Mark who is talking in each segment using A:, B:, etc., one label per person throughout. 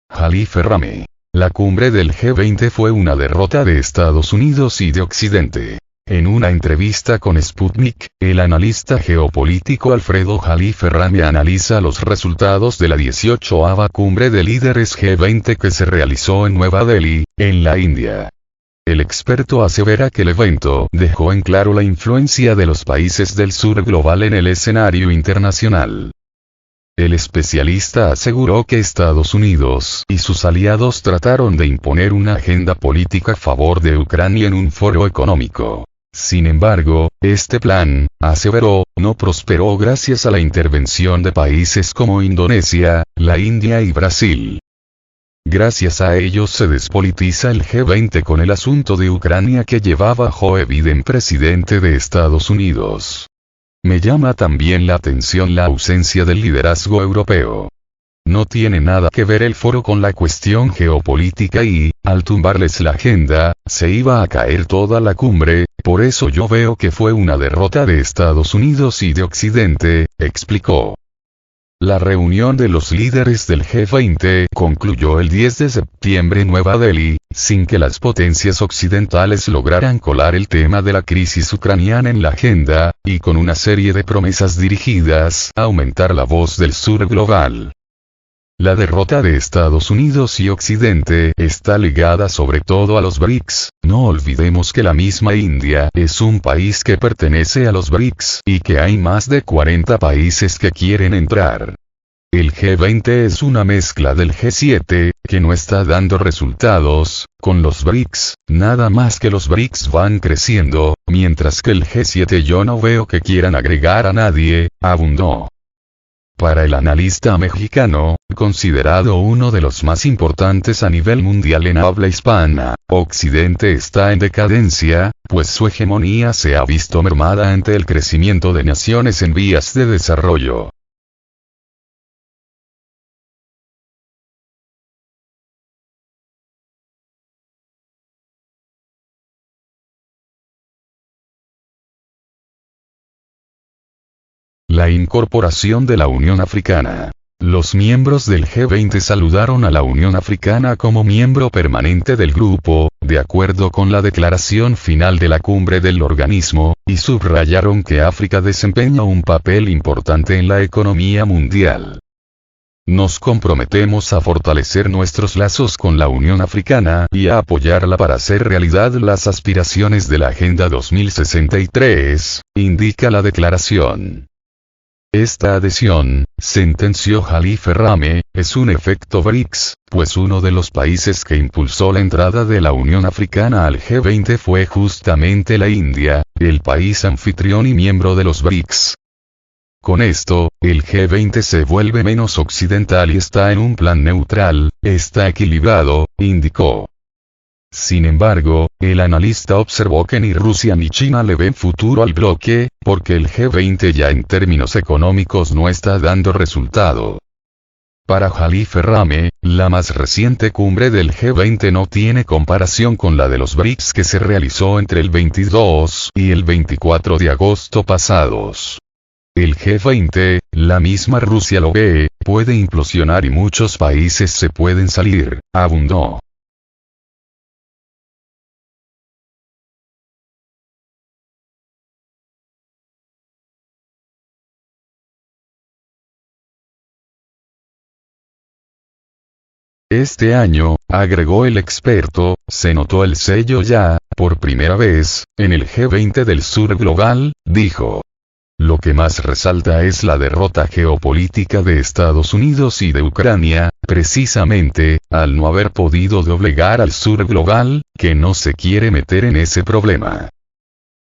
A: Jalife Rame. La cumbre del G20 fue una derrota de Estados Unidos y de Occidente. En una entrevista con Sputnik, el analista geopolítico Alfredo Jalife Rame analiza los resultados de la 18ª cumbre de líderes G20 que se realizó en Nueva Delhi, en la India. El experto asevera que el evento dejó en claro la influencia de los países del sur global en el escenario internacional. El especialista aseguró que Estados Unidos y sus aliados trataron de imponer una agenda política a favor de Ucrania en un foro económico. Sin embargo, este plan, aseveró, no prosperó gracias a la intervención de países como Indonesia, la India y Brasil. Gracias a ellos se despolitiza el G20 con el asunto de Ucrania que llevaba Joe Biden, presidente de Estados Unidos. Me llama también la atención la ausencia del liderazgo europeo. No tiene nada que ver el foro con la cuestión geopolítica y, al tumbarles la agenda, se iba a caer toda la cumbre, por eso yo veo que fue una derrota de Estados Unidos y de Occidente, explicó. La reunión de los líderes del G20 concluyó el 10 de septiembre en Nueva Delhi, sin que las potencias occidentales lograran colar el tema de la crisis ucraniana en la agenda, y con una serie de promesas dirigidas a aumentar la voz del sur global. La derrota de Estados Unidos y Occidente está ligada sobre todo a los BRICS. No olvidemos que la misma India es un país que pertenece a los BRICS y que hay más de 40 países que quieren entrar. El G20 es una mezcla del G7, que no está dando resultados, con los BRICS, nada más que los BRICS van creciendo, mientras que el G7 yo no veo que quieran agregar a nadie, abundó. Para el analista mexicano, considerado uno de los más importantes a nivel mundial en habla hispana, Occidente está en decadencia, pues su hegemonía se ha visto mermada ante el crecimiento de naciones en vías de desarrollo. La incorporación de la Unión Africana. Los miembros del G20 saludaron a la Unión Africana como miembro permanente del grupo, de acuerdo con la declaración final de la cumbre del organismo, y subrayaron que África desempeña un papel importante en la economía mundial. Nos comprometemos a fortalecer nuestros lazos con la Unión Africana y a apoyarla para hacer realidad las aspiraciones de la Agenda 2063, indica la declaración. Esta adhesión, sentenció Jalife Rame, es un efecto BRICS, pues uno de los países que impulsó la entrada de la Unión Africana al G20 fue justamente la India, el país anfitrión y miembro de los BRICS. Con esto, el G20 se vuelve menos occidental y está en un plan neutral, está equilibrado, indicó. Sin embargo, el analista observó que ni Rusia ni China le ven futuro al bloque, porque el G20 ya en términos económicos no está dando resultado. Para Jalife Rame, la más reciente cumbre del G20 no tiene comparación con la de los BRICS que se realizó entre el 22 y el 24 de agosto pasados. El G20, la misma Rusia lo ve, puede implosionar y muchos países se pueden salir, abundó. Este año, agregó el experto, se notó el sello ya, por primera vez, en el G20 del sur global, dijo. Lo que más resalta es la derrota geopolítica de Estados Unidos y de Ucrania, precisamente, al no haber podido doblegar al sur global, que no se quiere meter en ese problema.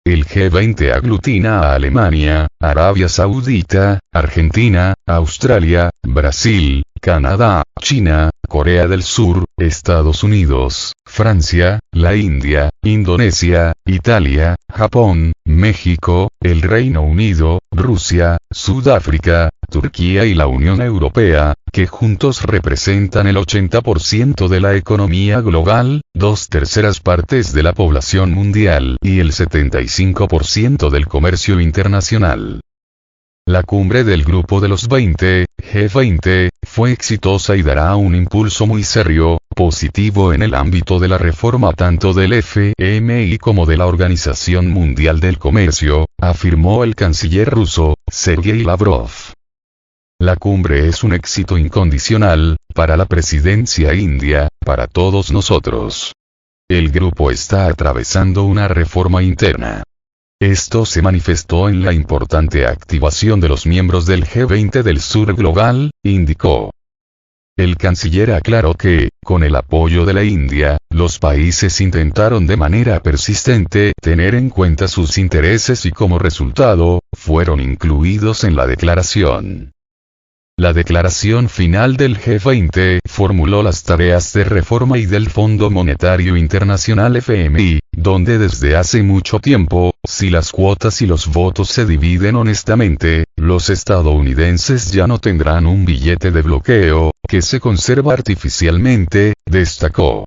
A: El G20 aglutina a Alemania, Arabia Saudita, Argentina, Australia, Brasil, Canadá, China, Corea del Sur, Estados Unidos, Francia, la India, Indonesia, Italia, Japón, México, el Reino Unido, Rusia, Sudáfrica, Turquía y la Unión Europea, que juntos representan el 80% de la economía global, 2/3 partes de la población mundial y el 75% del comercio internacional. La cumbre del Grupo de los 20, G20, fue exitosa y dará un impulso muy serio, positivo en el ámbito de la reforma tanto del FMI como de la Organización Mundial del Comercio, afirmó el canciller ruso, Sergei Lavrov. La cumbre es un éxito incondicional, para la presidencia india, para todos nosotros. El grupo está atravesando una reforma interna. Esto se manifestó en la importante activación de los miembros del G20 del Sur Global, indicó. El canciller aclaró que, con el apoyo de la India, los países intentaron de manera persistente tener en cuenta sus intereses y como resultado, fueron incluidos en la declaración. La declaración final del G20 formuló las tareas de reforma y del Fondo Monetario Internacional FMI, donde desde hace mucho tiempo, si las cuotas y los votos se dividen honestamente, los estadounidenses ya no tendrán un billete de bloqueo, que se conserva artificialmente, destacó.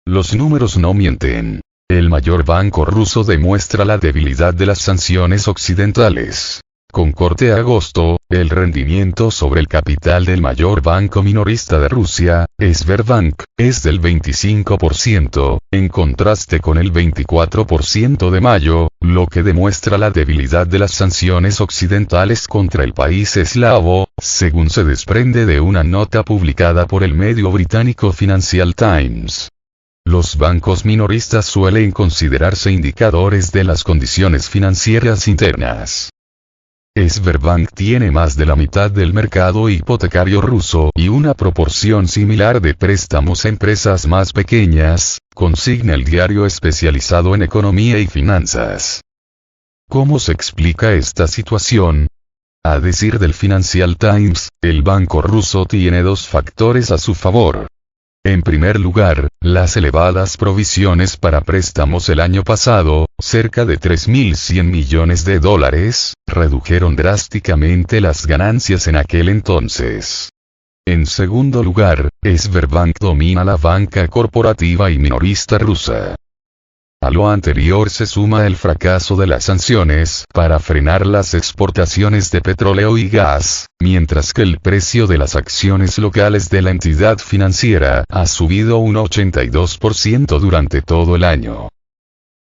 A: Los números no mienten. El mayor banco ruso demuestra la debilidad de las sanciones occidentales. Con corte a agosto, el rendimiento sobre el capital del mayor banco minorista de Rusia, Sberbank, es del 25%, en contraste con el 24% de mayo, lo que demuestra la debilidad de las sanciones occidentales contra el país eslavo, según se desprende de una nota publicada por el medio británico Financial Times. Los bancos minoristas suelen considerarse indicadores de las condiciones financieras internas. Sberbank tiene más de la mitad del mercado hipotecario ruso y una proporción similar de préstamos a empresas más pequeñas, consigna el diario especializado en economía y finanzas. ¿Cómo se explica esta situación? A decir del Financial Times, el banco ruso tiene dos factores a su favor. En primer lugar, las elevadas provisiones para préstamos el año pasado, cerca de 3.100 millones de dólares, redujeron drásticamente las ganancias en aquel entonces. En segundo lugar, Sberbank domina la banca corporativa y minorista rusa. A lo anterior se suma el fracaso de las sanciones para frenar las exportaciones de petróleo y gas, mientras que el precio de las acciones locales de la entidad financiera ha subido un 82% durante todo el año.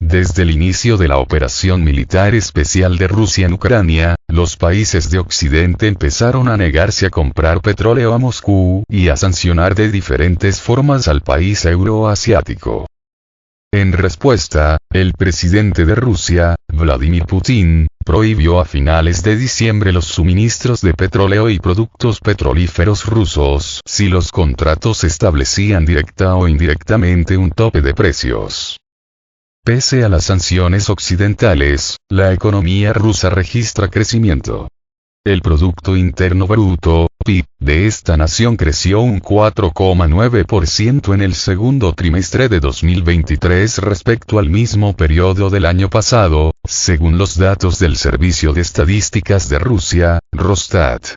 A: Desde el inicio de la operación militar especial de Rusia en Ucrania, los países de Occidente empezaron a negarse a comprar petróleo a Moscú y a sancionar de diferentes formas al país euroasiático. En respuesta, el presidente de Rusia, Vladimir Putin, prohibió a finales de diciembre los suministros de petróleo y productos petrolíferos rusos si los contratos establecían directa o indirectamente un tope de precios. Pese a las sanciones occidentales, la economía rusa registra crecimiento. El Producto Interno Bruto, PIB, de esta nación creció un 4,9% en el segundo trimestre de 2023 respecto al mismo periodo del año pasado, según los datos del Servicio de Estadísticas de Rusia, Rosstat.